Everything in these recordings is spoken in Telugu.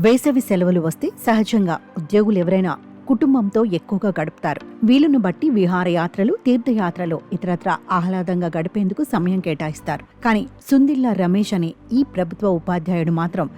వేసవి సెలవులు వస్తే సహజంగా ఉద్యోగులు ఎవరైనా కుటుంబంతో ఎక్కువగా గడుపుతారు. వీలును బట్టి విహారయాత్రలు, తీర్థయాత్రలు ఇతరత్రా ఆహ్లాదంగా గడిపేందుకు సమయం కేటాయిస్తారు. కానీ సుందిల్లా రమేష్ అనే ఈ ప్రభుత్వ ఉపాధ్యాయుడు మాత్రం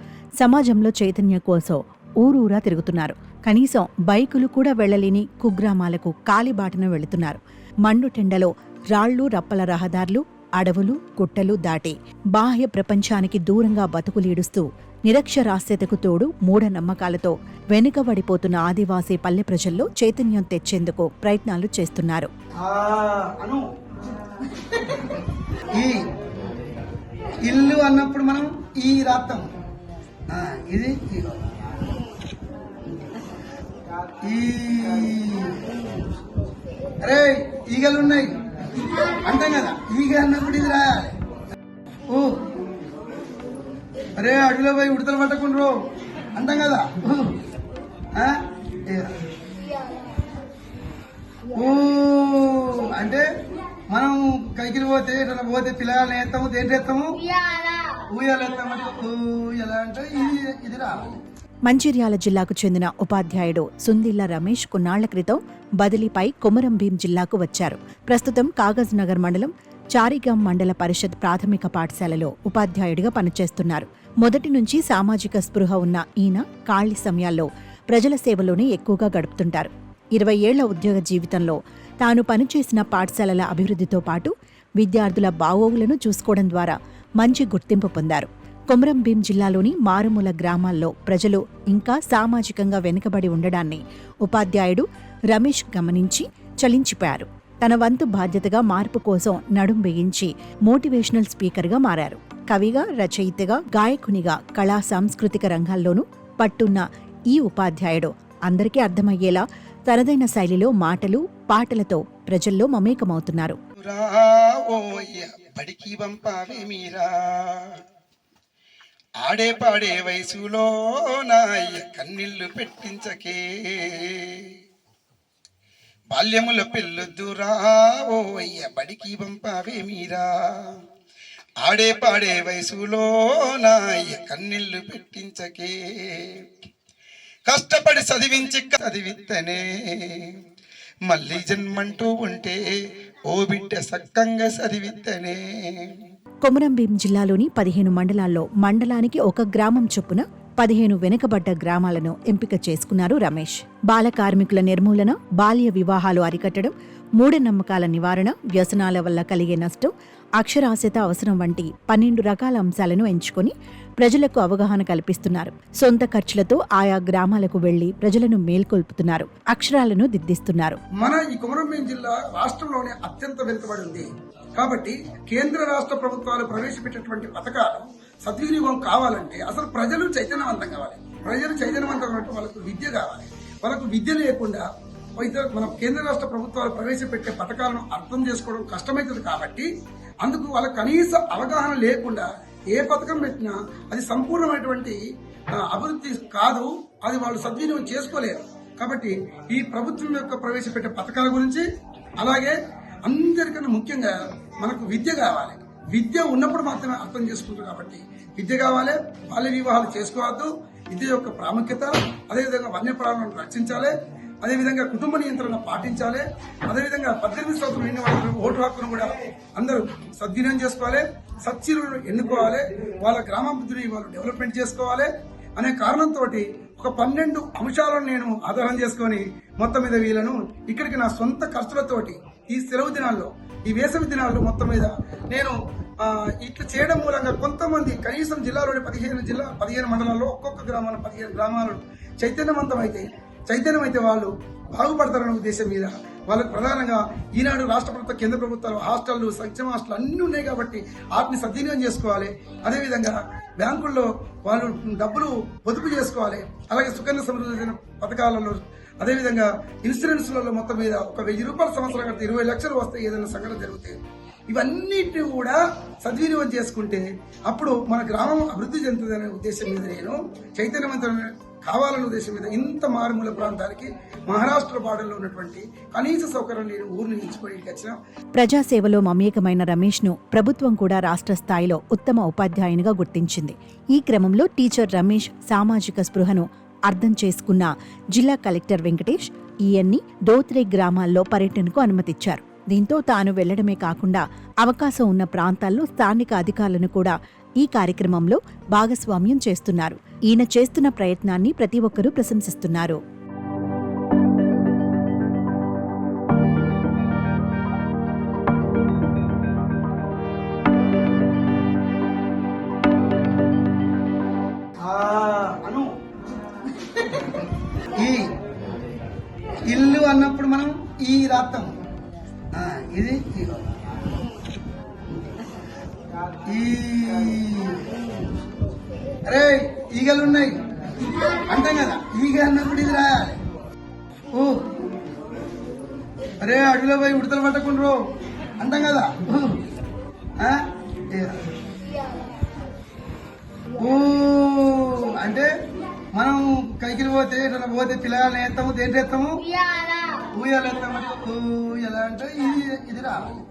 సమాజంలో చైతన్యం కోసం ఊరూరా తిరుగుతున్నారు. కనీసం బైకులు కూడా వెళ్లలేని కుగ్రామాలకు కాలిబాటన వెళుతున్నారు. మండుటెండలో రాళ్లు రప్పల రహదారులు, అడవులు, గుట్టలు దాటి బాహ్య ప్రపంచానికి దూరంగా బతుకులీడుస్తూ నిరక్షరాస్యతకు తోడు మూఢనమ్మకాలతో వెనుకబడిపోతున్న ఆదివాసీ పల్లె ప్రజల్లో చైతన్యం తెచ్చేందుకు ప్రయత్నాలు చేస్తున్నారు. ఈ ఇల్లు అన్నప్పుడు మనం ఈ రాత్తం ఇది అరే ఈగలు ఉన్నాయి అంటాం కదా, ఈగ అన్నప్పుడు ఇది రాయాలి. ఓ అరే అడవిలో పోయి ఉడతలు పట్టకుండ్రు అంటాం కదా. ఓ అంటే మనం కైకిలు పోతే ఇట్లా పోతే పిల్లగాళ్ళని వేస్తాము, దేంట్లో వేస్తాము, ఊయలు వేస్తామంటే ఊయలా అంటే ఇది రావాలి. మంచిర్యాల జిల్లాకు చెందిన ఉపాధ్యాయుడు సుందిల్లా రమేష్ కొన్నాళ్ల క్రితం బదిలీపై కొమరంభీం జిల్లాకు వచ్చారు. ప్రస్తుతం కాగజ్ నగర్ మండలం చారిగాం మండల పరిషత్ ప్రాథమిక పాఠశాలలో ఉపాధ్యాయుడిగా పనిచేస్తున్నారు. మొదటి నుంచి సామాజిక స్పృహ ఉన్న ఈయన ఖాళీ సమయాల్లో ప్రజల సేవలోనే ఎక్కువగా గడుపుతుంటారు. 20 ఏళ్ల ఉద్యోగ జీవితంలో తాను పనిచేసిన పాఠశాలల అభివృద్ధితో పాటు విద్యార్థుల బాగోగులను చూసుకోవడం ద్వారా మంచి గుర్తింపు పొందారు. కొమరంభీం జిల్లాలోని మారుమూల గ్రామాల్లో ప్రజలు ఇంకా సామాజికంగా వెనుకబడి ఉండడాన్ని ఉపాధ్యాయుడు రమేష్ గమనించి చలించిపోయారు. తన వంతు బాధ్యతగా మార్పు కోసం నడుం బిగించి మోటివేషనల్ స్పీకర్గా మారారు. కవిగా, రచయితగా, గాయకునిగా కళా సాంస్కృతిక రంగాల్లోనూ పట్టున్న ఈ ఉపాధ్యాయుడు అందరికీ అర్థమయ్యేలా తనదైన శైలిలో మాటలు, పాటలతో ప్రజల్లో మమేకమవుతున్నారు. ఆడే పాడే వయసులో నాయ్య కన్నీళ్లు పెట్టించకే, బాల్యముల పిల్లొద్దురా ఓ అయ్య బడికి పంపావే మీరా. ఆడే పాడే వయసులో నాయ్య కన్నీళ్లు పెట్టించకే, కష్టపడి చదివిత్తనే మళ్ళీ జన్మంటూ ఉంటే ఓ బిడ్డ సక్కంగా చదివిత్తనే. కొమరంభీం జిల్లాలోని 15 మండలాల్లో మండలానికి ఒక గ్రామం చొప్పున 15 వెనుకబడ్డ గ్రామాలను ఎంపిక చేసుకున్నారు రమేష్. బాల కార్మికుల నిర్మూలన, బాల్య వివాహాలు అరికట్టడం, మూఢనమ్మకాల నివారణ, వ్యసనాల వల్ల కలిగే నష్టం, అక్షరాస్యత అవసరం వంటి 12 రకాల అంశాలను ఎంచుకొని ప్రజలకు అవగాహన కల్పిస్తున్నారు. సొంత ఖర్చులతో ఆయా గ్రామాలకు వెళ్లి ప్రజలను మేల్కొల్పుతున్నారు, అక్షరాలను దిద్దిస్తున్నారు. మన ఈ కొమరంభీం జిల్లా రాష్ట్రంలోనే అత్యంత వెనుకబడి ఉంది కాబట్టి కేంద్ర రాష్ట్ర ప్రభుత్వాలు ప్రవేశపెట్టినటువంటి పథకాలు సద్వినియోగం కావాలంటే అసలు ప్రజలు చైతన్యవంతం కావాలి. ప్రజలు చైతన్యవంతం అంటే వాళ్ళకు విద్య కావాలి. వాళ్ళకు విద్య లేకుండా మన కేంద్ర రాష్ట్ర ప్రభుత్వాలు ప్రవేశపెట్టే పథకాలను అర్థం చేసుకోవడం కష్టమవుతుంది. కాబట్టి అందుకు వాళ్ళ కనీస అవగాహన లేకుండా ఏ పథకం పెట్టినా అది సంపూర్ణమైనటువంటి అభివృద్ధి కాదు, అది వాళ్ళు సద్వినియోగం చేసుకోలేరు. కాబట్టి ఈ ప్రభుత్వం యొక్క ప్రవేశపెట్టే పథకాల గురించి, అలాగే అందరికన్నా ముఖ్యంగా మనకు విద్య కావాలి. విద్య ఉన్నప్పుడు మాత్రమే అర్థం చేసుకుంటారు. కాబట్టి విద్య కావాలి, బాల్య వివాహాలు చేసుకోవద్దు, విద్య యొక్క ప్రాముఖ్యత, అదేవిధంగా వన్యప్రాణులను రక్షించాలి, అదేవిధంగా కుటుంబ నియంత్రణ పాటించాలి, అదేవిధంగా 18 సంవత్సరాలు నిండిన వాళ్ళకి ఓటు హక్కును కూడా అందరూ సద్వినియోగం చేసుకోవాలి, సచ్చీలను ఎన్నుకోవాలి, వాళ్ళ గ్రామాభివృద్ధిని వాళ్ళు డెవలప్మెంట్ చేసుకోవాలి అనే కారణంతో ఒక 12 అంశాలను నేను ఆధారం చేసుకొని మొత్తం మీద వీళ్ళను ఇక్కడికి నా సొంత ఖర్చులతోటి ఈ సెలవు దినాల్లో, ఈ వేసవి దినాల్లో మొత్తం మీద నేను ఇట్లా చేయడం మూలంగా కొంతమంది కనీసం జిల్లాలోని 15 మండలాల్లో ఒక్కొక్క గ్రామాలు 15 గ్రామాలు చైతన్యమైతే వాళ్ళు బాగుపడతారన్న ఉద్దేశం మీద వాళ్ళకు ప్రధానంగా ఈనాడు రాష్ట్ర ప్రభుత్వ, కేంద్ర ప్రభుత్వాలు హాస్టళ్లు, సంక్షేమ హాస్టల్ అన్ని ఉన్నాయి కాబట్టి వాటిని సద్వినియోగం చేసుకోవాలి. అదేవిధంగా బ్యాంకుల్లో వాళ్ళు డబ్బులు పొదుపు చేసుకోవాలి. అలాగే సుకన్య సమృద్ధి పథకాలలో, అదేవిధంగా ఇన్సూరెన్స్లలో మొత్తం మీద ఒక 1000 రూపాయల సంవత్సరం కడితే 20 లక్షలు వస్తే ఏదైనా సంఘటన జరిగితే ఇవన్నిటిని కూడా సద్వినియోగం చేసుకుంటే అప్పుడు మన గ్రామం అభివృద్ధి చెందుతుందనే ఉద్దేశం మీద నేను చైతన్యవంతమైన కావాలనే ఉద్దేశం మీద ఇంత మారుమూల ప్రాంతానికి మహారాష్ట్ర బార్డర్లో ఉన్నటువంటి కనీస సౌకర్యం లేని ఊరిని నిలిచిపోయి వచ్చినాం. ప్రజాసేవలో మమేకమైన రమేష్ను ప్రభుత్వం కూడా రాష్ట్ర స్థాయిలో ఉత్తమ ఉపాధ్యాయునిగా గుర్తించింది. ఈ క్రమంలో టీచర్ రమేష్ సామాజిక స్పృహను అర్థం చేసుకున్న జిల్లా కలెక్టర్ వెంకటేష్ ఈయన్ని దోత్రే గ్రామాల్లో పర్యటనకు అనుమతిచ్చారు. దీంతో తాను వెళ్లడమే కాకుండా అవకాశం ఉన్న ప్రాంతాల్లో స్థానిక అధికారులను కూడా ఈ కార్యక్రమంలో భాగస్వామ్యం చేస్తున్నారు. ఈయన చేస్తున్న ప్రయత్నాన్ని ప్రతి ఒక్కరూ ప్రశంసిస్తున్నారు. ఈ ఇల్లు అన్నప్పుడు మనం ఈ రాత్తం ఇది అరే ఈగలు ఉన్నాయి అంటాం కదా, ఈగ అన్నప్పుడు ఇది రాయాలి. ఓ అరే అడవిలో పోయి ఉడతలు పట్టకుండ్రు అంటాం కదా. ఓ అంటే మనం కైకిలు పోతే ఇట్లా పోతే పిల్లగాళ్ళని వేస్తాము, దేంట్లో వేస్తాము, ఊయలు వేస్తాము. ఊయల అంటే ఇది రావాలి.